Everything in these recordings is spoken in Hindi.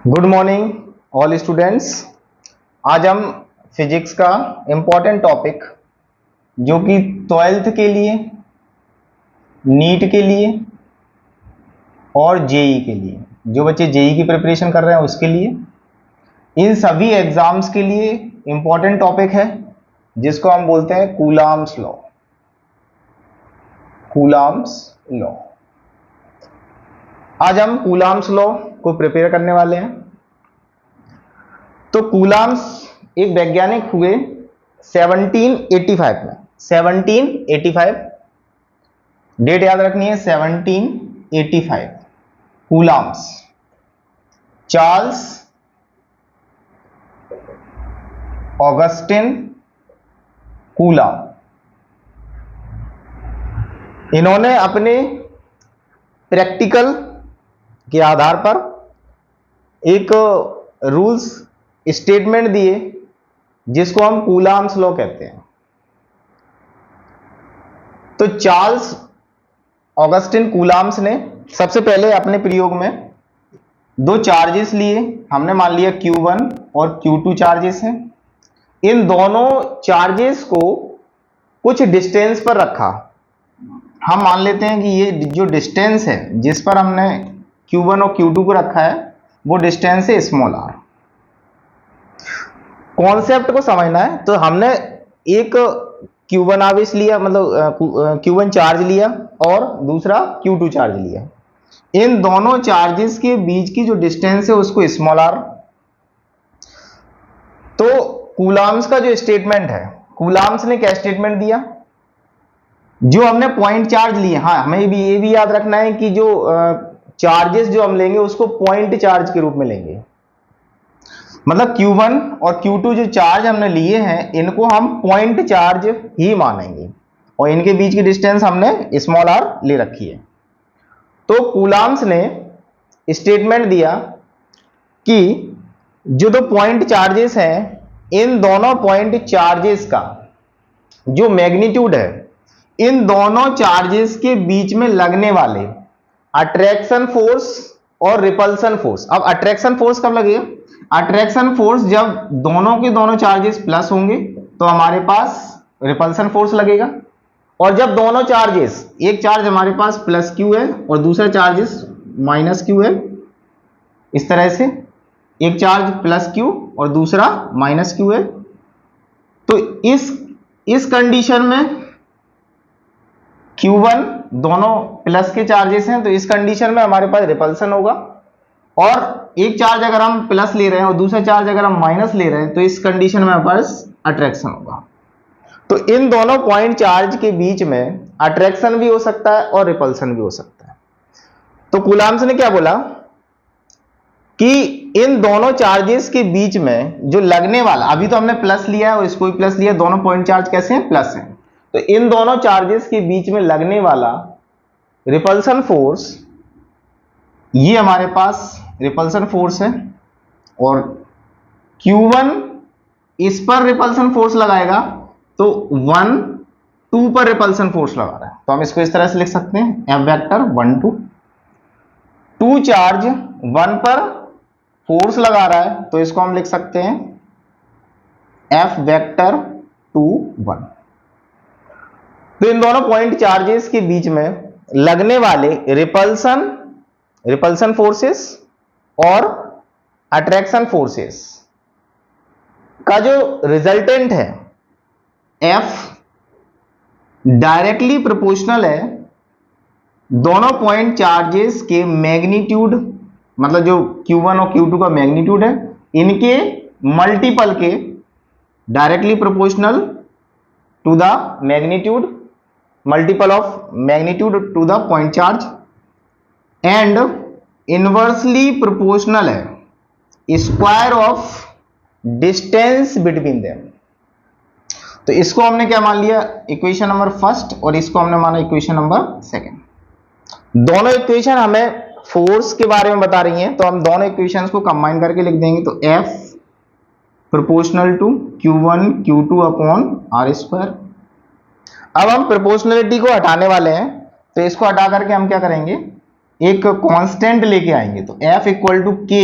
Good morning all students. आज हम फिजिक्स का इम्पॉर्टेंट टॉपिक जो कि 12th के लिए, नीट के लिए और जेई के लिए, जो बच्चे जेई की प्रिपरेशन कर रहे हैं उसके लिए, इन सभी एग्जाम्स के लिए इम्पॉर्टेंट टॉपिक है जिसको हम बोलते हैं कूलाम्स लॉ। Coulombs law. आज हम कूलाम्स लॉ को प्रिपेयर करने वाले हैं। तो कूलाम्स एक वैज्ञानिक हुए 1785 में। 1785 डेट याद रखनी है, 1785। Coulombs, Charles Augustin coulomb. इन्होंने अपने प्रैक्टिकल के आधार पर एक रूल्स स्टेटमेंट दिए जिसको हम कूलाम्स लॉ कहते हैं। तो चार्ल्स ऑगस्टिन कूलाम्स ने सबसे पहले अपने प्रयोग में दो चार्जेस लिए। हमने मान लिया Q1 और Q2 चार्जेस हैं। इन दोनों चार्जेस को कुछ डिस्टेंस पर रखा। हम मान लेते हैं कि ये जो डिस्टेंस है जिस पर हमने Q1 और Q2 को रखा है वो डिस्टेंस है स्मॉल r। कॉन्सेप्ट को समझना है तो हमने एक Q1 आवेश लिया, मतलब Q1 चार्ज लिया और दूसरा Q2 चार्ज लिया। इन दोनों चार्जेस के बीच की जो डिस्टेंस है उसको स्मॉल r। तो कूलाम्स का जो स्टेटमेंट है, कूलाम्स ने क्या स्टेटमेंट दिया, जो हमने पॉइंट चार्ज लिए, हाँ हमें ये भी याद रखना है कि जो चार्जेस जो हम लेंगे उसको पॉइंट चार्ज के रूप में लेंगे। मतलब Q1 और Q2 जो चार्ज हमने लिए हैं इनको हम पॉइंट चार्ज ही मानेंगे और इनके बीच की डिस्टेंस हमने स्मॉल r ले रखी है। तो कूलाम्स ने स्टेटमेंट दिया कि जो दो पॉइंट चार्जेस हैं इन दोनों पॉइंट चार्जेस का जो मैग्नीट्यूड है, इन दोनों चार्जेस के बीच में लगने वाले अट्रैक्शन फोर्स और रिपल्सन फोर्स। अब अट्रैक्शन फोर्स कब लगेगा? अट्रैक्शन फोर्स जब दोनों के दोनों चार्जेस प्लस होंगे तो हमारे पास रिपल्सन फोर्स लगेगा, और जब दोनों चार्जेस, एक चार्ज हमारे पास प्लस क्यू है और दूसरा चार्जेस माइनस क्यू है, इस तरह से एक चार्ज प्लस क्यू और दूसरा माइनस क्यू है, तो इस कंडीशन में Q1 दोनों प्लस के चार्जेस हैं तो इस कंडीशन में हमारे पास रिपल्सन होगा, और एक चार्ज अगर हम प्लस ले रहे हैं और दूसरा चार्ज अगर हम माइनस ले रहे हैं तो इस कंडीशन में हमारे पास अट्रैक्शन होगा। तो इन दोनों पॉइंट चार्ज के बीच में अट्रैक्शन भी हो सकता है और रिपल्सन भी हो सकता है। तो कूलाम्स ने क्या बोला कि इन दोनों चार्जेस के बीच में जो लगने वाला, अभी तो हमने प्लस लिया है और इसको भी प्लस लिया, दोनों पॉइंट चार्ज कैसे हैं? प्लस हैं। तो इन दोनों चार्जेस के बीच में लगने वाला रिपल्सन फोर्स, ये हमारे पास रिपल्सन फोर्स है, और Q1 इस पर रिपल्सन फोर्स लगाएगा तो 1 2 पर रिपल्सन फोर्स लगा रहा है, तो हम इसको इस तरह से लिख सकते हैं F वेक्टर 1 2 चार्ज 1 पर फोर्स लगा रहा है तो इसको हम लिख सकते हैं F वेक्टर 2 1। तो इन दोनों पॉइंट चार्जेस के बीच में लगने वाले रिपल्सन फोर्सेस और अट्रैक्शन फोर्सेस का जो रिजल्टेंट है F डायरेक्टली प्रोपोर्शनल है दोनों पॉइंट चार्जेस के मैग्नीट्यूड, मतलब जो Q1 और Q2 का मैग्नीट्यूड है इनके मल्टीपल के directly proportional to the magnitude, multiple of magnitude to the point charge, and inversely proportional है square of distance between them. तो इसको हमने क्या मान लिया? इक्वेशन नंबर फर्स्ट, और इसको हमने माना इक्वेशन नंबर सेकंड। दोनों इक्वेशन हमें फोर्स के बारे में बता रही हैं तो हम दोनों इक्वेशंस को कंबाइन करके लिख देंगे। तो F proportional to Q1 Q2 upon R square. अब हम प्रोपोर्शनलिटी को हटाने वाले हैं तो इसको हटा करके हम क्या करेंगे, एक कांस्टेंट लेके आएंगे। तो F equal to K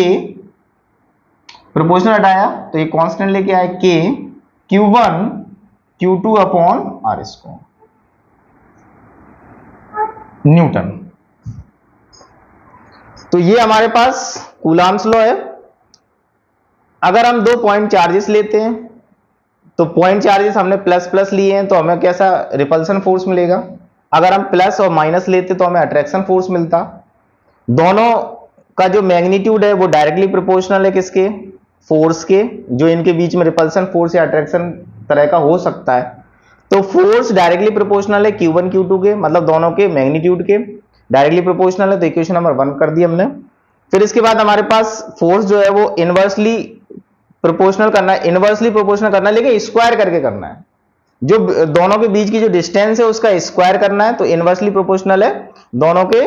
proportional हटाया तो ये कांस्टेंट लेके आए के Q1 Q2 upon R square newton. तो ये हमारे पास कूलाम्स लॉ है। अगर हम दो पॉइंट चार्जेस लेते हैं तो पॉइंट चार्जेस हमने प्लस प्लस लिए हैं तो हमें कैसा रिपल्सन फोर्स मिलेगा, अगर हम प्लस और माइनस लेते तो हमें अट्रैक्शन फोर्स मिलता। दोनों का जो मैग्नीट्यूड है वो डायरेक्टली प्रोपोर्शनल है किसके, फोर्स के, जो इनके बीच में रिपल्सन फोर्स या अट्रैक्शन तरह का हो सकता है। तो फोर्स डायरेक्टली प्रोपोर्शनल है Q1 Q2 के, मतलब दोनों के मैग्नीट्यूड के डायरेक्टली प्रोपोर्शनल है। तो इक्वेशन नंबर 1 कर दी हमने। फिर इसके बाद हमारे पास फोर्स जो है वो इनवर्सली प्रोपोर्शनल करना है, इनवर्सली प्रोपोर्शनल करना है लेकिन स्क्वायर करके करना है। जो दोनों के बीच की जो डिस्टेंस है उसका स्क्वायर करना है, तो इनवर्सली प्रोपोर्शनल है दोनों के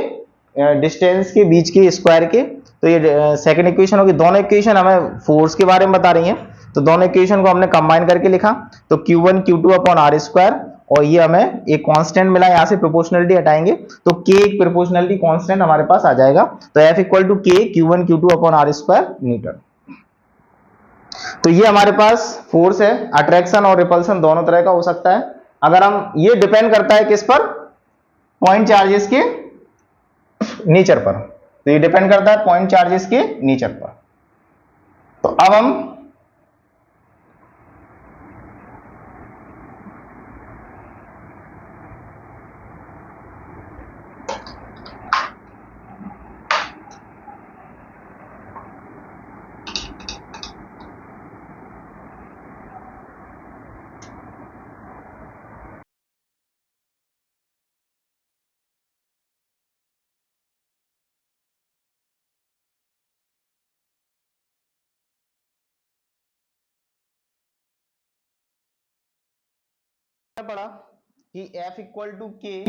डिस्टेंस के बीच के स्क्वायर के। तो ये सेकंड इक्वेशन होगी। दोनों इक्वेशन हमें फोर्स के बारे में बता रही हैं, तो दोनों इक्वेशन को हमने कंबाइन करके लिखा तो Q1 Q2 upon R square, और ये हमें एक कांस्टेंट मिला, यहां से प्रोपोर्शनलिटी हटाएंगे तो K एक प्रोपोर्शनलिटी कांस्टेंट हमारे पास आ जाएगा। तो F equal to K Q1 Q2 upon R square newton. तो ये हमारे पास फोर्स है, अट्रैक्शन और रिपल्सन दोनों तरह का हो सकता है। अगर हम, ये डिपेंड करता है किस पर, पॉइंट चार्जेस के नेचर पर। तो ये डिपेंड करता है पॉइंट चार्जेस के नेचर पर। तो अब हम पढ़ा कि F इक्वल टू के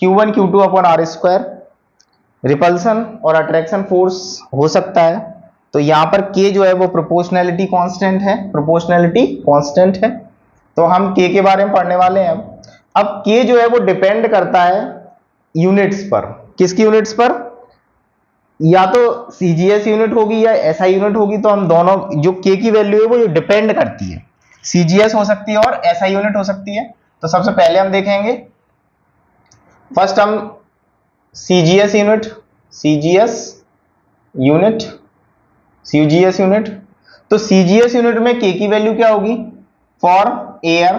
Q1 Q2 upon R square, repulsion और अट्रैक्शन फोर्स हो सकता है। तो यहां पर K जो है वो प्रोपोर्शनैलिटी कांस्टेंट है, प्रोपोर्शनैलिटी कांस्टेंट है। तो हम K के बारे में पढ़ने वाले हैं। अब K जो है वो डिपेंड करता है यूनिट्स पर। किसकी यूनिट्स पर, या तो CGS यूनिट होगी या SI यूनिट होगी। तो हम दोनों, जो K की वैल्यू है वो डिपेंड करती है, CGS हो सकती है और SI यूनिट हो सकती है। तो सबसे पहले हम देखेंगे, फर्स्ट हम CGS unit, CGS unit, CGS unit. तो CGS यूनिट में K की वैल्यू क्या होगी, for air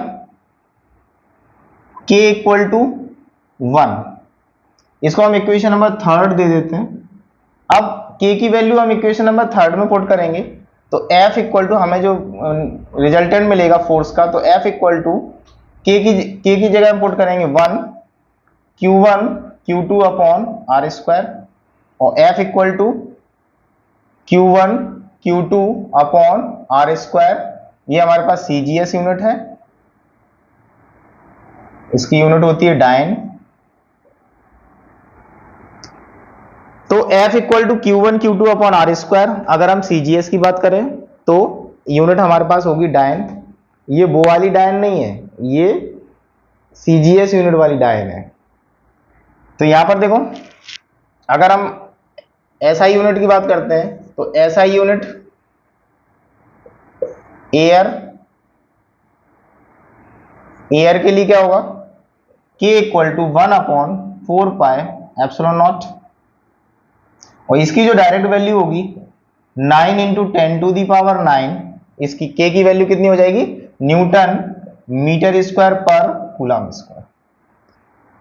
K equal to 1। इसको हम इक्वेशन नंबर 3 दे देते हैं। अब K की वैल्यू हम इक्वेशन नंबर 3 में पुट करेंगे तो F इक्वल टू, हमें जो रिजल्टेंट मिलेगा फोर्स का, तो F इक्वल टू K की जगह हम पुट करेंगे 1 Q1 Q2 upon R square, और F equal to Q1 Q2 upon R square. ये हमारे पास CGS यूनिट है, इसकी यूनिट होती है डाइन। तो F equal to Q1 Q2 upon R square, अगर हम CGS की बात करें तो यूनिट हमारे पास होगी डाइन। ये वो वाली डाइन नहीं है, ये CGS यूनिट वाली डाइन है। तो यहां पर देखो, अगर हम SI यूनिट की बात करते हैं तो SI यूनिट एयर के लिए क्या होगा, K equal to 1 upon 4 pi epsilon naught, और इसकी जो डायरेक्ट वैल्यू होगी 9 इंटू 10 टू दी पावर 9, इसकी K की वैल्यू कितनी हो जाएगी, न्यूटन मीटर स्क्वायर पर कूलम स्क्वायर।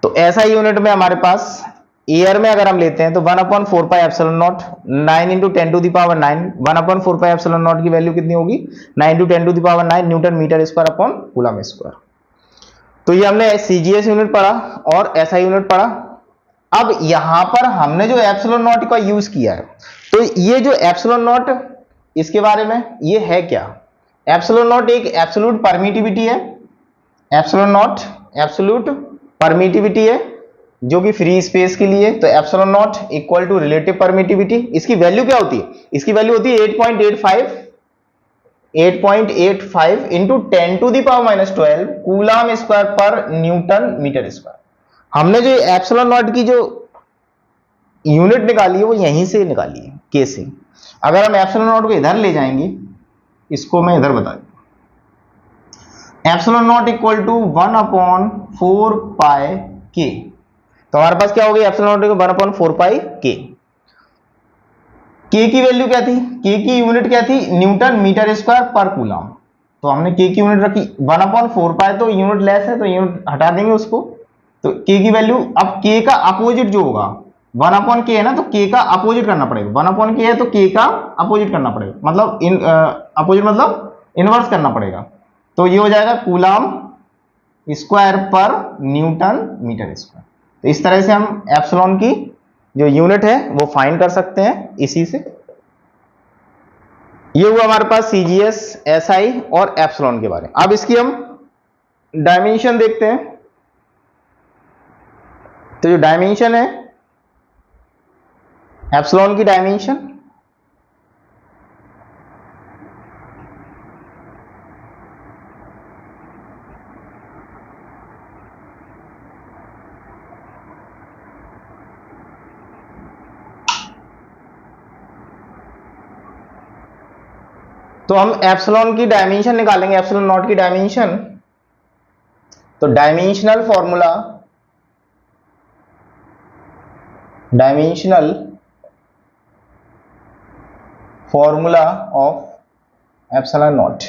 तो ऐसा यूनिट में हमारे पास एयर में अगर हम लेते हैं तो 1 upon 4 pi epsilon naught, 9 into 10 to the power 9, 1 upon 4 pi epsilon naught की वैल्यू कितनी होगी, 9 into 10 to the power 9 newton metre square upon coulomb square. तो ये हमने CGS यूनिट पढ़ा और SI यूनिट पढ़ा। अब यहां पर हमने जो एप्सिलॉन नॉट का यूज किया है, तो ये जो एप्सिलॉन नॉट, इसके बारे में ये है क्या, एप्सिलॉन नॉट एक एब्सोल्यूट परमिटिविटी है। एप्सिलॉन नॉट एब्सोल्यूट परमिटिविटी है जो कि फ्री स्पेस के लिए। तो epsilon naught equal to relative permittivity, इसकी वैल्यू क्या होती है, इसकी वैल्यू होती है 8.85 into 10 to the power minus 12 coulomb square पर न्यूटन मीटर स्क्वायर। हमने जो एप्सिलॉन नॉट की जो यूनिट निकाली है वो यहीं से निकाली है, K से। अगर हम एप्सिलॉन नॉट को इधर ले जाएंगे, इसको मैं इधर बता दूं, एप्सिलॉन नॉट इक्वल टू 1/4 पाई के, तो हमारे पास क्या हो गया, एप्सिलॉन नॉट 1/4 पाई के। के की वैल्यू क्या थी, के की यूनिट क्या थी, न्यूटन मीटर स्क्वायर पर कूलम। तो हमने के की यूनिट रखी 1/4 पाई, तो यूनिट लेस है तो यूनिट हटा देंगे उसको। तो के की वैल्यू, अब के का अपोजिट जो होगा 1/k है ना, तो के का अपोजिट करना पड़ेगा। 1/k है तो के का अपोजिट करना पड़ेगा, मतलब अपोजिट मतलब इनवर्स करना पड़ेगा। तो ये हो जाएगा कूलम स्क्वायर पर न्यूटन मीटर स्क्वायर। तो इस तरह से हम एप्सिलॉन की जो यूनिट है वो फाइंड कर सकते हैं इसी से। ये हुआ हमारे पास सीजीएस, एसआई और एप्सिलॉन के बारे में। अब इसकी हम डायमेंशन देखते हैं। तो जो डायमेंशन है एप्सिलॉन की डायमेंशन, तो हम एप्सिलॉन की डायमेंशन निकालेंगे, एप्सिलॉन नॉट की डायमेंशन। तो dimensional formula of epsilon naught.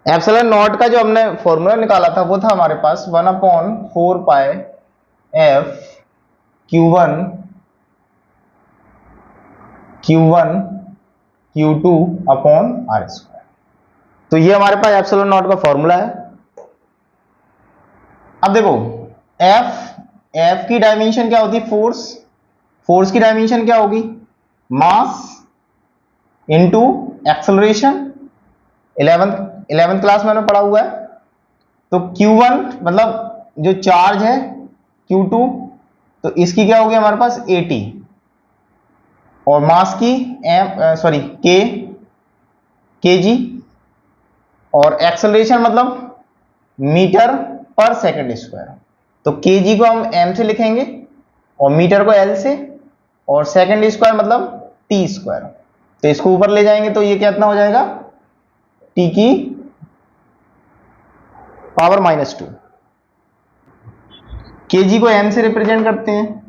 Epsilon naught का जो हमने फॉर्मूला निकाला था वो था हमारे पास 1/4 pi F Q1 Q2 upon R square. तो ये हमारे पास एप्सिलॉन नॉट का फॉर्मूला है। अब देखो एफ की डायमेंशन क्या होती है, फोर्स की डायमेंशन क्या होगी, mass into acceleration. 11th class में हमने पढ़ा हुआ है। तो Q1 मतलब जो चार्ज है, Q2 तो इसकी क्या होगी हमारे पास 80, और मास की kg, और एक्सेलरेशन मतलब मीटर पर सेकंड स्क्वायर। तो kg को हम m से लिखेंगे और मीटर को l से, और सेकंड स्क्वायर मतलब t स्क्वायर। तो इसको ऊपर ले जाएंगे तो ये कितना हो जाएगा, t की पावर -2। kg को m से रिप्रेजेंट करते हैं,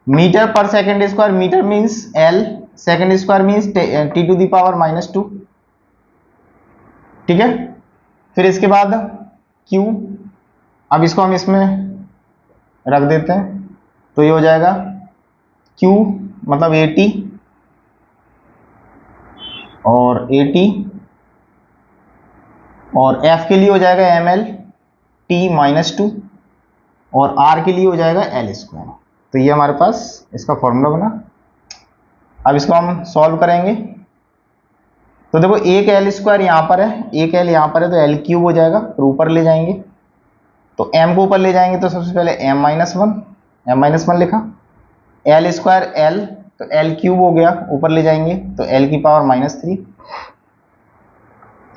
मीटर पर second square, metre means l, second square means t to the power -2। ठीक है, फिर इसके बाद q, अब इसको हम इसमें रख देते हैं। तो ये हो जाएगा q मतलब 80, और 80, और f के लिए हो जाएगा ml t -2, और r के लिए हो जाएगा l स्क्वायर। तो ये हमारे पास इसका फॉर्मूला बना। अब इसको हम सॉल्व करेंगे। तो देखो एक l स्क्वायर यहाँ पर है, एक l यहाँ पर है, तो l क्यूब हो जाएगा, फिर ऊपर ले जाएंगे तो m को ऊपर ले जाएंगे तो सबसे पहले m-1 लिखा, l स्क्वायर l, तो l क्यूब हो गया, ऊपर ले जाएंगे तो l की पावर -3,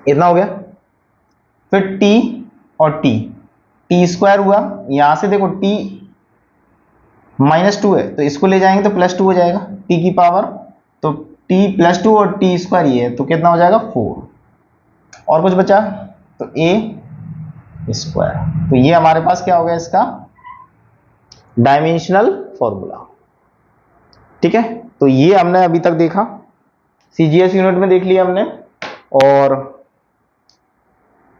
इतना हो गया। फिर t और t स्क्वायर हुआ, यहां से देखो t -2 है तो इसको ले जाएंगे तो +2 हो जाएगा, t की पावर, तो t +2 और t स्क्वायर ये है तो कितना हो जाएगा 4, और कुछ बचा तो a स्क्वायर। तो ये हमारे पास क्या हो गया इसका डायमेंशनल फॉर्मूला। ठीक है, तो ये हमने अभी तक देखा, सीजीएस यूनिट में देख लिया हमने, और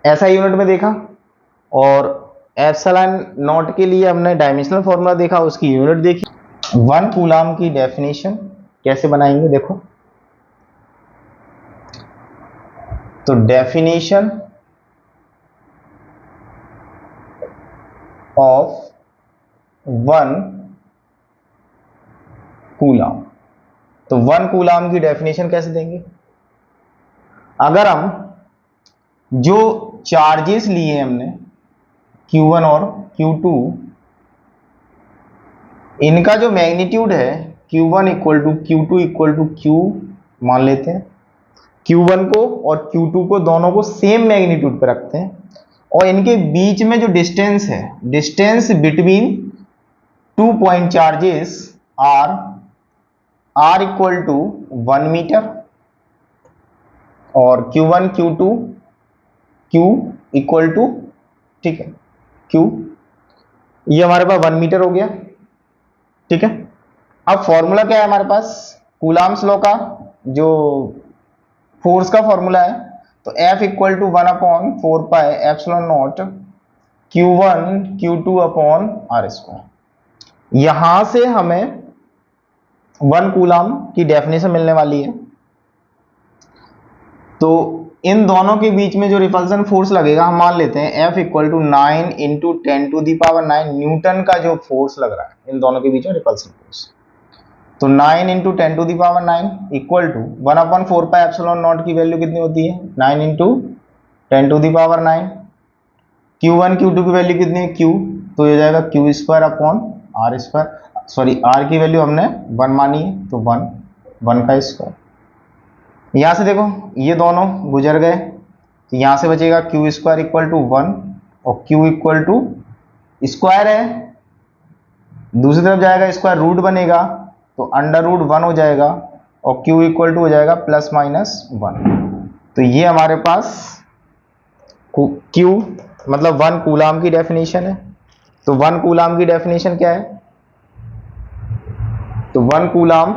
एसआई यूनिट में देखा, और एप्सिलॉन नॉट के लिए हमने डायमेंशनल फॉर्मूला देखा, उसकी यूनिट देखी। 1 कूलम की डेफिनेशन कैसे बनाएंगे देखो। तो डेफिनेशन ऑफ 1 कूलम, तो 1 कूलम की डेफिनेशन कैसे देंगे, अगर हम जो चार्जेस लिए हमने Q1 और Q2, इनका जो मैग्नीट्यूड है Q1 equal to Q2 equal to Q मान लेते हैं, Q1 को और Q2 को दोनों को सेम मैग्नीट्यूड पर रखते हैं, और इनके बीच में जो डिस्टेंस है, distance between 2 point charges are equal to 1 metre, और Q1 Q2 Q equal to, ठीक है, Q, ये हमारे पास 1 मीटर हो गया, ठीक है। अब फॉर्मूला क्या है हमारे पास, कूलाम्स लॉ का जो फोर्स का फॉर्मूला है, तो F equal to 1/4 pi epsilon naught Q1 Q2 upon R square. यहां से हमें 1 कूलाम की डेफिनेशन मिलने वाली है। तो इन दोनों के बीच में जो रिपल्सन फोर्स लगेगा, हम मान लेते हैं F equal to 9 into 10⁻⁹ newton का जो फोर्स लग रहा है इन दोनों के बीच में रिपल्सन फोर्स, तो 9 into 10⁻⁹ equal to 1/4 pi epsilon naught की वैल्यू कितनी होती है, 9 इंटू 10⁹ Q1 Q2 की वैल्यू कितनी है, Q, तो ये जाएगा Q square upon R square, sorry R की वैल्यू हमने 1 मानी है, तो 1 का स्क्वायर। यहां से देखो ये दोनों गुजर गए, तो यहां से बचेगा Q स्क्वायर इक्वल टू 1 और Q इक्वल टू स्क्वायर है, दूसरी तरफ जाएगा स्क्वायर रूट बनेगा, तो अंडर रूट 1 हो जाएगा और Q इक्वल टू हो जाएगा +-1। तो ये हमारे पास Q मतलब 1 कूलाम की डेफिनेशन है। तो 1 कूलाम की डेफिनेशन क्या है, तो 1 कूलाम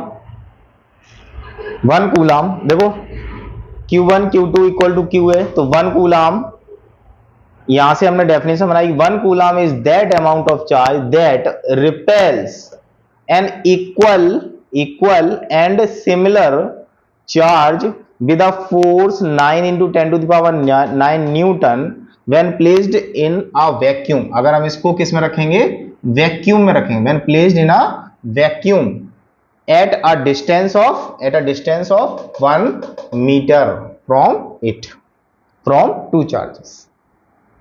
देखो Q1 Q2 equal to Q है, तो 1 कूलाम, यहां से हमने डेफिनेशन बनाई, 1 coulomb is that amount of charge that repels an equal and similar charge with a force 9 into 10⁹ newton when placed in a vacuum. अगर हम इसको किस में रखेंगे, वैक्यूम में रखेंगे, when placed in a vacuum at a distance of 1 meter from two charges।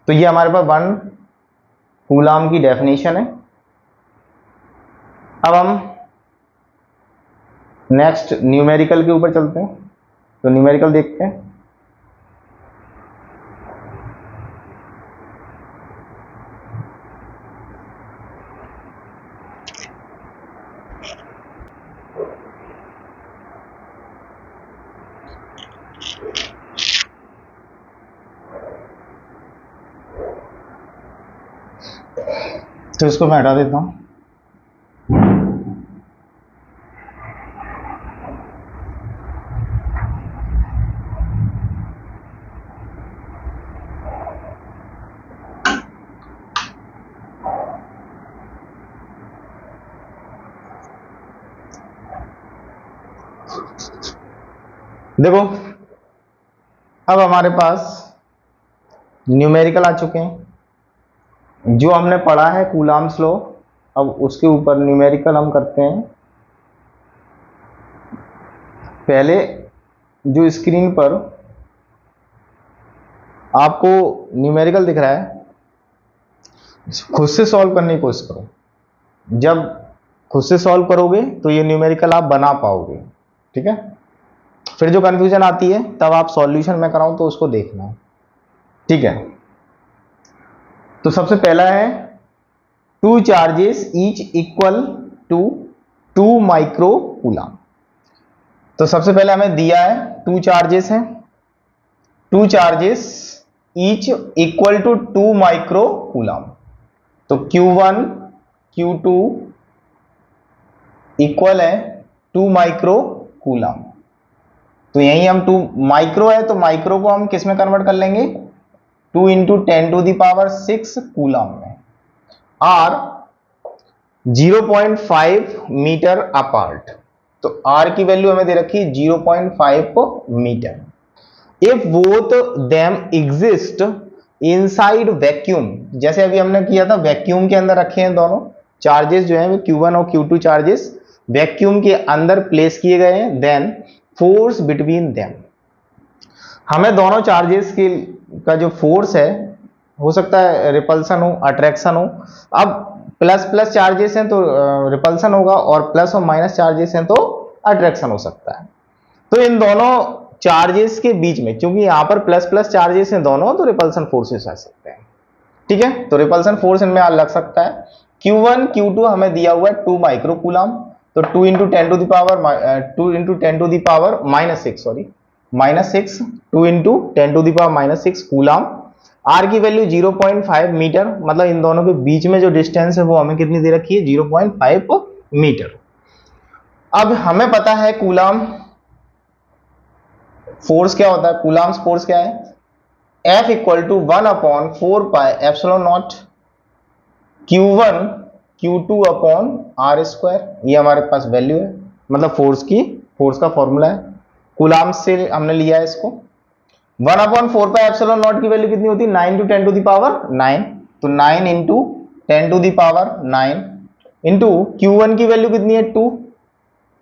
तो ये हमारे पास 1 कूलाम की डेफिनेशन है। अब हम नेक्स्ट न्यूमेरिकल के ऊपर चलते हैं, तो न्यूमेरिकल देखते हैं। तो इसको मैं हटा देता हूं। देखो अब हमारे पास न्यूमेरिकल आ चुके हैं, जो हमने पढ़ा है कूलाम्स लॉ, अब उसके ऊपर न्यूमेरिकल हम करते हैं। पहले जो स्क्रीन पर आपको न्यूमेरिकल दिख रहा है, खुद से सॉल्व करने की कोशिश करो। जब खुद से सॉल्व करोगे तो ये न्यूमेरिकल आप बना पाओगे, ठीक है। फिर जो कंफ्यूजन आती है तब आप सॉल्यूशन में कराऊं तो उसको देखना, ठीक है। तो सबसे पहला है 2 charges each equal to 2 micro coulomb. तो सबसे पहले हमें दिया है 2 चार्जेस हैं, 2 charges each equal to 2 micro coulomb. तो Q1 Q2 इक्वल है 2 माइक्रो कूलाम। तो यही हम 2 माइक्रो है, तो माइक्रो को हम किस में कन्वर्ट कर लेंगे, 2 इंटू 10⁶ कूलाम में, आर 0.5 मीटर अपार्ट। तो आर की वैल्यू हमें दे रखी है 0.5 metre. If both them exist inside vacuum, जैसे अभी हमने किया था वैक्यूम के अंदर रखे हैं दोनों चार्जेस जो है Q1 और Q2 चार्जेस वैक्यूम के अंदर प्लेस किए गए हैं, देन फोर्स बिटवीन देम, हमें दोनों चार्जेस के का जो फोर्स है, हो सकता है रिपल्सन हो, अट्रैक्शन हो। अब प्लस प्लस चार्जेस हैं तो रिपल्सन होगा, और प्लस और माइनस चार्जेस हैं तो अट्रैक्शन हो सकता है। तो इन दोनों चार्जेस के बीच में, क्योंकि यहां पर प्लस प्लस चार्जेस हैं दोनों, तो रिपल्सन फोर्सेस आ सकते हैं, ठीक है। तो रिपल्सन फोर्स इनमें लग सकता है। Q1 Q2 हमें दिया हुआ है 2 माइक्रो कूलाम, तो 2 into 10⁻⁻⁶ sorry -6, 2 into 10⁻⁻6 coulomb. R की वैल्यू 0.5 मीटर, मतलब इन दोनों के बीच में जो डिस्टेंस है वो हमें कितनी दे रखी है, 0.5 मीटर। अब हमें पता है कूलाम फोर्स क्या होता है, कूलाम्स फोर्स क्या है, F equal to 1/4πε0 Q1 Q2 upon R square, ये हमारे पास वैल्यू है, मतलब फोर्स का फॉर्मूला है, कूलाम्स से हमने लिया है इसको। 1/4πε0 की वैल्यू कितनी होती है, 9 × 10⁹, तो 9 इंटू 10⁹ इंटू Q1 की वैल्यू कितनी है 2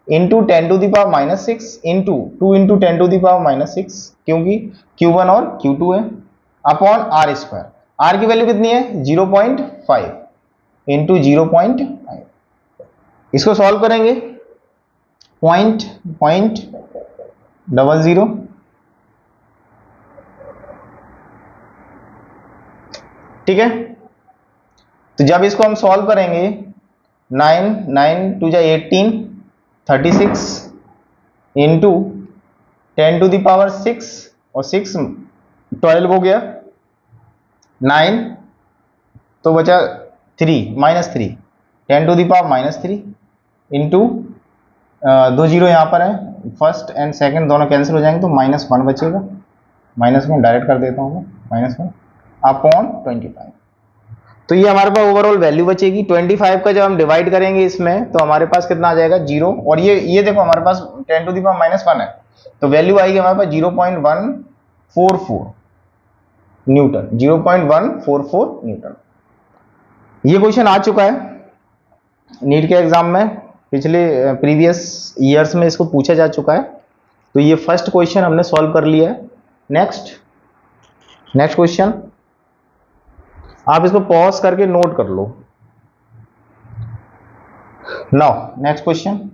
इंटू 10⁻⁻6 इंटू 2 इंटू 10⁻⁻6, क्योंकि Q1 और Q2 है, अपॉन आर स्क्वायर। आर की वैल्यू कितनी है 0.5 इंटू 0.5। इसको सॉल्व करेंगे, 0.00, ठीक है। तो जब इसको हम सॉल्व करेंगे 9 2 18 36 इंटू 10⁶ और 6 12 हो गया, 9 तो बचा 3 -3 10⁻³ इंटू 2 जीरो यहाँ पर है, फर्स्ट एंड सेकंड दोनों कैंसिल हो जाएंगे तो -1 बचेगा, -1 डायरेक्ट कर देता हूँ मैं, -1 अपॉन 25। तो ये हमारे पास ओवरऑल वैल्यू बचेगी। 25 का जब हम डिवाइड करेंगे इसमें तो हमारे पास कितना आ जाएगा 0, और ये देखो हमारे पास 10⁻⁻1 है, तो वैल्यू आएगी हमारे पास 0.144 न्यूटन, 0.144 न्यूटन। ये क्वेश्चन आ चुका है नीट के एग्जाम में, पिछले प्रीवियस ईयर्स में इसको पूछा जा चुका है, तो ये फर्स्ट क्वेश्चन हमने सॉल्व कर लिया है। नेक्स्ट क्वेश्चन, आप इसको पॉज करके नोट कर लो। नाउ नेक्स्ट क्वेश्चन,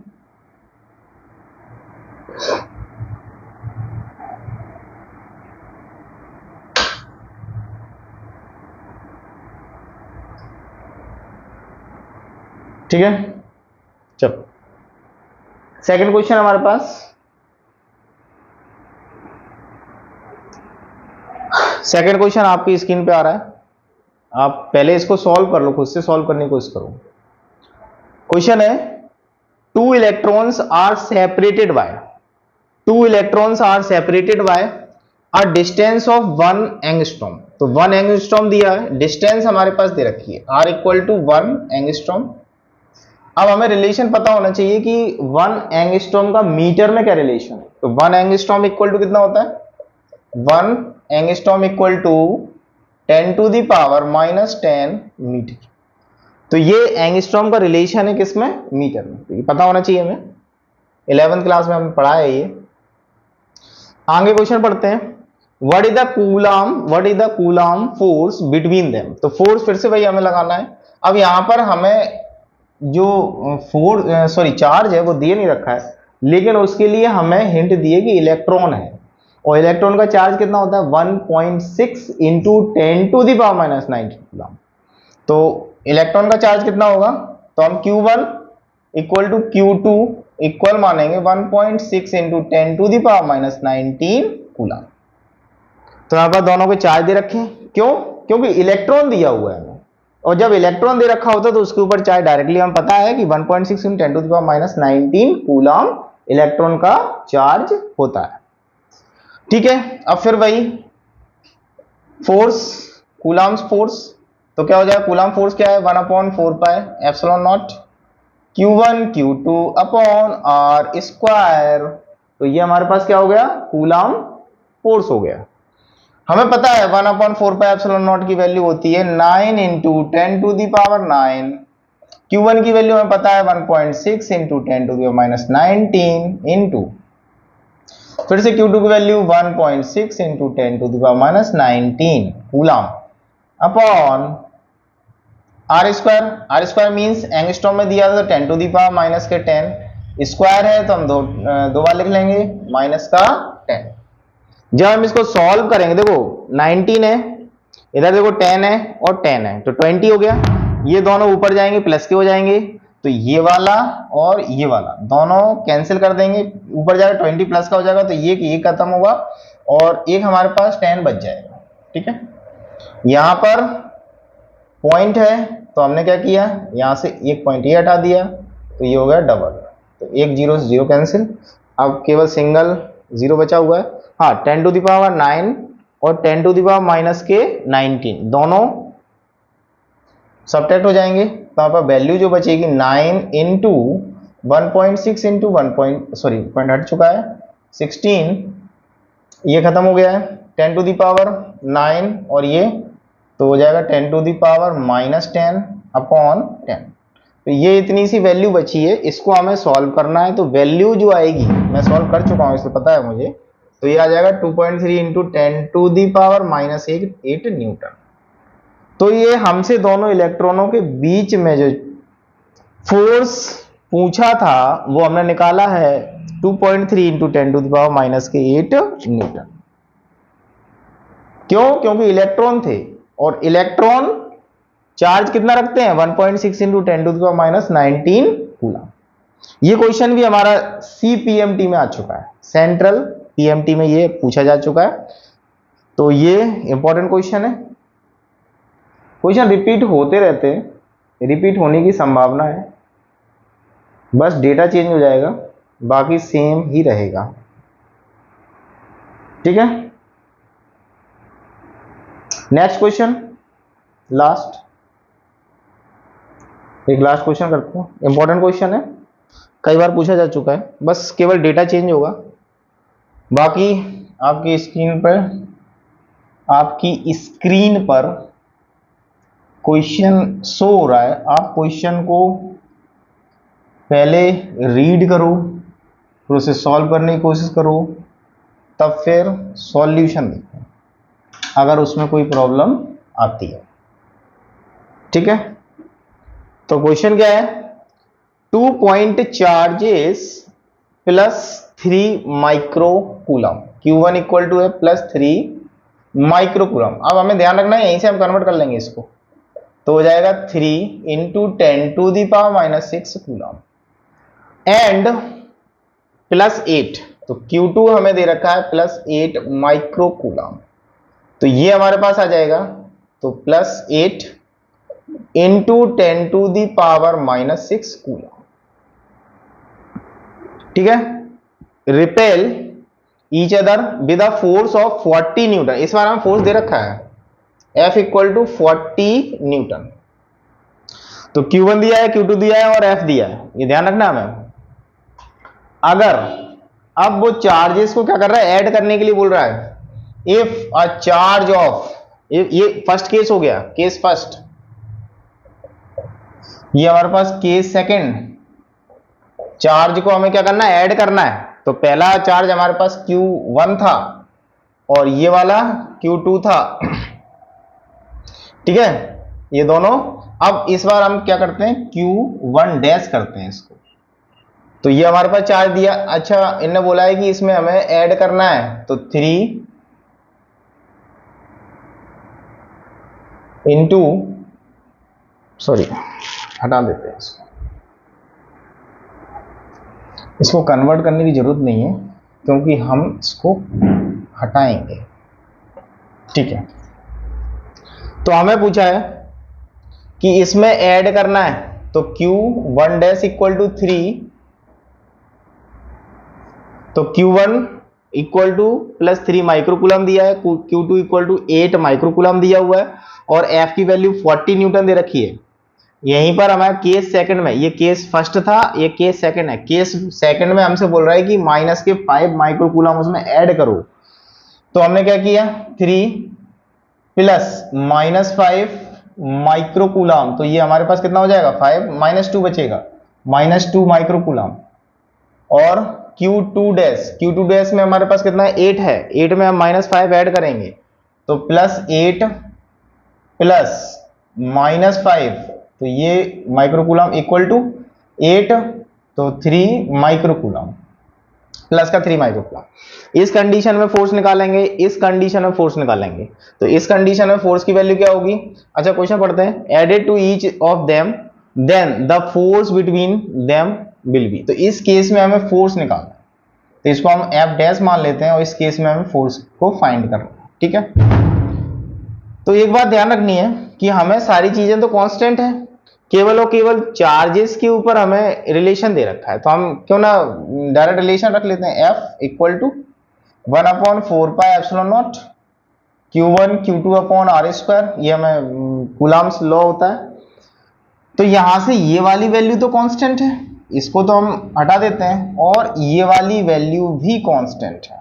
ठीक है। चलो सेकंड क्वेश्चन हमारे पास, सेकंड क्वेश्चन आपकी स्क्रीन पे आ रहा है, आप पहले इसको सॉल्व कर लो, खुद से सॉल्व करने की कोशिश करो। क्वेश्चन है 2 electrons are separated by a distance of 1 angstrom. तो 1 एंगस्ट्रॉम दिया है, डिस्टेंस हमारे पास दे रखी है R इक्वल टू 1 एंगस्ट्रॉम। अब हमें रिलेशन पता होना चाहिए कि 1 एंगस्ट्रॉम का मीटर में क्या रिलेशन है। तो 1 एंगस्ट्रॉम इक्वल टू कितना होता है, 1 एंगस्ट्रॉम इक्वल टू 10⁻⁻10 मीटर। तो ये एंगस्ट्रॉम का रिलेशन है किसमें, मीटर में, तो ये पता होना चाहिए हमें, 11th क्लास में हमने पढ़ा है ये। आगे क्वेश्चन पढ़ते हैं, what is the coulomb force between them. तो फोर्स फिर से वही हमें लगाना है। अब यहां पर हमें जो चार्ज है वो दिए नहीं रखा है, लेकिन उसके लिए हमें हिंट दिए कि इलेक्ट्रॉन है, और इलेक्ट्रॉन का चार्ज कितना होता है 1.6 इंटू 10⁻⁻⁹ कूलाम। तो इलेक्ट्रॉन का चार्ज कितना होगा, तो हम Q1 equal to Q2 equal मानेंगे 1.6 इंटू 10⁻⁻19 कूलाम। तो यहाँ पर दोनों के चार्ज दे रखे हैं, क्यों, क्योंकि इलेक्ट्रॉन दिया हुआ है, और जब इलेक्ट्रॉन दे रखा होता है तो उसके ऊपर चार्ज डायरेक्टली हमें पता है कि 1.6 इंटू 10⁻⁻19 कूलाम इलेक्ट्रॉन का चार्ज होता है, ठीक है। अब फिर वही फोर्स, कूलाम्स फोर्स, तो क्या हो जाएगा, कूलाम फोर्स क्या है 1/4πε0 Q1 Q2 upon R square. तो ये हमारे पास क्या हो गया, कूलाम फोर्स हो गया। हमें पता है 1/4πε0 की वैल्यू होती है 9 इंटू 10⁹, Q1 की वैल्यू हमें पता है 1.6 इंटू 10⁻⁻19 इंटू फिर से Q2 की वैल्यू 1.6 into 10⁻⁻19 coulomb upon R square means angstrom में दिया था 10⁻⁻10 स्क्वायर है, तो हम दो बार लिख लेंगे -10। जब हम इसको सॉल्व करेंगे, देखो 19 है, इधर देखो 10 है और 10 है, तो 20 हो गया। ये दोनों ऊपर जाएंगे प्लस के हो जाएंगे, तो ये वाला और ये वाला दोनों कैंसिल कर देंगे, ऊपर जाएगा 20 प्लस का हो जाएगा, तो ये खत्म होगा और एक हमारे पास 10 बच जाएगा। ठीक है, यहां पर पॉइंट है तो हमने क्या किया, यहां से एक पॉइंट ये हटा दिया तो ये हो गया डबल, तो एक जीरो से जीरो कैंसिल, अब केवल सिंगल जीरो बचा हुआ है। हाँ, 10 टू द पावर 9 और 10 टू द पावर माइनस के 19 दोनों सबट्रैक्ट हो जाएंगे, तो यहाँ पर वैल्यू जो बचेगी 9 इंटू 1.6 इंटू 1 हट चुका है 16, ये खत्म हो गया है 10 टू द पावर 9 और ये तो हो जाएगा 10 to the power minus 10 upon 10। तो ये इतनी सी वैल्यू बची है, इसको हमें सॉल्व करना है। तो वैल्यू जो आएगी, मैं सॉल्व कर चुका हूं इसलिए पता है मुझे, तो ये आ जाएगा 2.3 into 10 to the power minus 8 newton. तो ये हमसे दोनों इलेक्ट्रॉनों के बीच में जो फोर्स पूछा था वो हमने निकाला है 2.3 into 10 to the power minus के 8 न्यूटन। क्यों? क्योंकि इलेक्ट्रॉन थे और इलेक्ट्रॉन चार्ज कितना रखते हैं 1.6 into 10 to the power minus 19 coulomb. ये क्वेश्चन भी हमारा CPMT में आ चुका है, सेंट्रल PMT में ये पूछा जा चुका है, तो ये इंपॉर्टेंट क्वेश्चन है। क्वेश्चन रिपीट होते रहते हैं, रिपीट होने की संभावना है, बस डेटा चेंज हो जाएगा, बाकी सेम ही रहेगा। ठीक है, नेक्स्ट क्वेश्चन, लास्ट, एक लास्ट क्वेश्चन करते हैं, इंपॉर्टेंट क्वेश्चन है, कई बार पूछा जा चुका है, बस केवल डेटा चेंज होगा, बाकी आपकी स्क्रीन पर क्वेश्चन शो हो रहा है। आप क्वेश्चन को पहले रीड करो, फिर उसे सॉल्व करने की कोशिश करो, तब फिर सॉल्यूशन देखो अगर उसमें कोई प्रॉब्लम आती है। ठीक है, तो क्वेश्चन क्या है, 2 point charges plus 3 micro coulomb, Q1 equal to है प्लस 3 माइक्रो कूलम। अब हमें ध्यान रखना है, यहीं से हम कन्वर्ट कर लेंगे इसको, तो हो जाएगा 3 into 10 to the power minus 6 coulomb and plus 8, तो Q2 हमें दे रखा है प्लस 8 माइक्रो कूलम, तो ये हमारे पास आ जाएगा, तो plus 8 into 10 to the power minus 6 coulomb. ठीक है, repel each other with a force of 40 newton. इस बार हम फोर्स दे रखा है F इक्वल टू 40 न्यूटन, तो Q1 दिया है, Q2 दिया है और F दिया है, ये ध्यान रखना हमें। अगर अब वो चार्जेस को क्या कर रहा है, ऐड करने के लिए बोल रहा है, इफ अ चार्ज ऑफ, ये फर्स्ट केस हो गया, केस फर्स्ट, ये हमारे पास केस सेकंड, चार्ज को हमें क्या करना है, ऐड करना है। तो पहला चार्ज हमारे पास Q1 था और ये वाला Q2 था। ठीक है, ये दोनों, अब इस बार हम क्या करते हैं, Q1 डैश करते हैं इसको, तो ये हमारे पास चार्ज दिया। अच्छा, इन्होंने बोला है कि इसमें हमें ऐड करना है, तो 3 इंटू, सॉरी हटा देते हैं इसको कन्वर्ट करने की जरूरत नहीं है क्योंकि हम इसको हटाएंगे। ठीक है, तो हमें पूछा है कि इसमें ऐड करना है, तो Q1 डैश इक्वल टू 3, तो Q1 equal two plus 3 microcoulomb दिया है, Q2 इक्वल टू 8 माइक्रोकूलम दिया हुआ है और F की वैल्यू 40 न्यूटन दे रखी है। यहीं पर हमारा केस सेकंड में, ये केस फर्स्ट था, ये केस सेकंड है, केस सेकंड में हमसे बोल रहा है कि माइनस के 5 माइक्रोकूलम उसमें ऐड करो, तो हमने क्या किया, 3 प्लस माइनस 5 माइक्रोकूलम, तो ये हमारे पास कितना हो जाएगा, 5 माइनस 2 बचेगा, माइनस 2 माइक्रोकूलम, और Q2 डैश में हमारे पास कितना है, 8 है, 8 में हम माइनस 5 ऐड करेंगे, तो प्लस 8 प्लस माइनस 5, तो ये माइक्रोकूलम इक्वल टू 8, तो 3 माइक्रोकूलम प्लस का 3 माइक्रोकूलम। इस कंडीशन में फोर्स निकालेंगे, इस कंडीशन में फोर्स निकालेंगे, तो इस कंडीशन में फोर्स की वैल्यू क्या होगी। अच्छा, क्वेश्चन पढ़ते हैं, added to each of them then the force between them will be. तो इस केस में हमें फोर्स निकालना है, तो इसको हम एफ डैश मान लेते हैं और इस केस में हमें फोर्स को फाइंड करना है, ठीक है। तो एक बात ध्यान रखनी है कि हमें सारी चीजें तो कांस्टेंट है, केवल और केवल चार्जेस के ऊपर हमें रिलेशन दे रखा है, तो हम क्यों ना डायरेक्ट रिलेशन रख लेते हैं, F equal to 1/4πε0 Q1 Q2 upon R square, ये हमें कूलम्ब्स लॉ होता है। तो यहां से ये वाली वैल्यू तो कांस्टेंट है, इसको तो हम हटा देते हैं, और ये वाली वैल्यू भी कांस्टेंट है,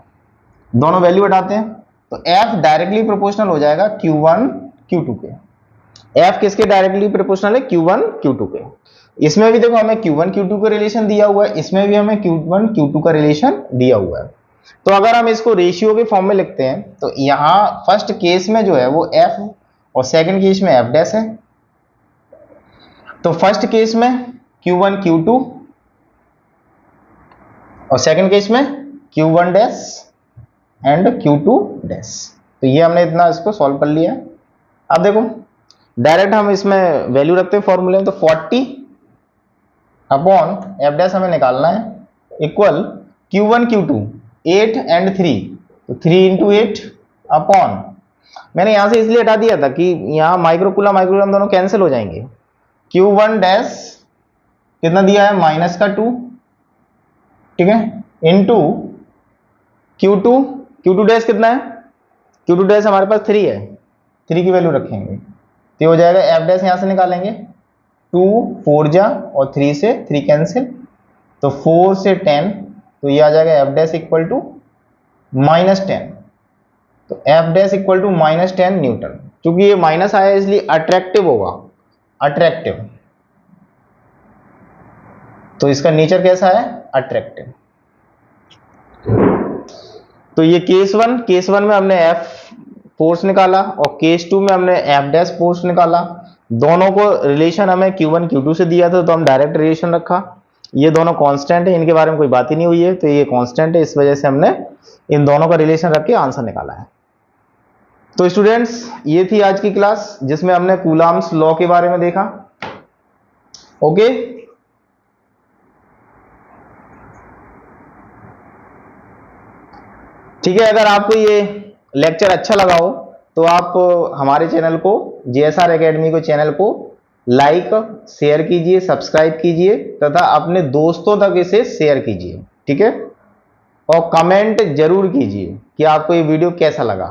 दोनों वैल्यू हटाते हैं, तो F डायरेक्टली प्रोपोर्शनल हो जाएगा Q1 Q2 के। F किसके डायरेक्टली प्रोपोर्शनल है, Q1 Q2 के। इसमें भी देखो हमें Q1 Q2 का रिलेशन दिया हुआ है, इसमें भी हमें Q1 Q2 का रिलेशन दिया हुआ है। तो अगर हम इसको रेशियो के फॉर्म में लिखते हैं, तो यहां फर्स्ट केस में जो है वो F और सेकंड केस में F डैश है। तो फर्स्ट केस में Q1 Q2 और सेकंड केस में Q1 dash and Q2 dash. तो ये हमने इतना इसको सॉल्व कर लिया। अब देखो डायरेक्ट हम इसमें वैल्यू रखते हैं फॉर्मूले में, तो 40 अपॉन एफ डैश हमें निकालना है, इक्वल Q1 Q2 8 एंड 3, तो 3 इंटू 8 अपॉन, मैंने यहां से इसलिए हटा दिया था कि यहां माइक्रोकूलम दोनों कैंसिल हो जाएंगे। Q1 डैश कितना दिया है, -2, ठीक है, इंटू Q2 डैश कितना है, Q2 डैश हमारे पास 3 है, 3 की वैल्यू रखेंगे, तो हो जाएगा एफ डैश यहां से निकालेंगे, 2 4 जा और 3 से 3 कैंसिल, तो 4 से 10, तो ये आ जाएगा एफ डैश इक्वल टू -10। तो F dash equal to -10 newton. क्योंकि ये माइनस आया इसलिए अट्रैक्टिव होगा, अट्रैक्टिव। तो इसका नेचर कैसा है, अट्रैक्टिव। तो ये केस वन में हमने एफ फोर्स निकाला और केस 2 में हमने एफ डैश फोर्स निकाला। दोनों को रिलेशन हमें Q1 Q2 से दिया था, तो हम डायरेक्ट रिलेशन रखा। ये दोनों कांस्टेंट है, इनके बारे में कोई बात ही नहीं हुई है, तो ये कांस्टेंट है, इस वजह से हमने इन दोनों का रिलेशन रख के आंसर निकाला है। तो स्टूडेंट्स ये थी आज की क्लास, जिसमें हमने कूलम्ब्स लॉ के बारे में देखा। ओके, ठीक है। अगर आपको ये लेक्चर अच्छा लगा हो तो आप हमारे चैनल को, JSR एकेडमी को चैनल को लाइक शेयर कीजिए, सब्सक्राइब कीजिए तथा अपने दोस्तों तक इसे शेयर कीजिए, ठीक है। और कमेंट जरूर कीजिए कि आपको ये वीडियो कैसा लगा।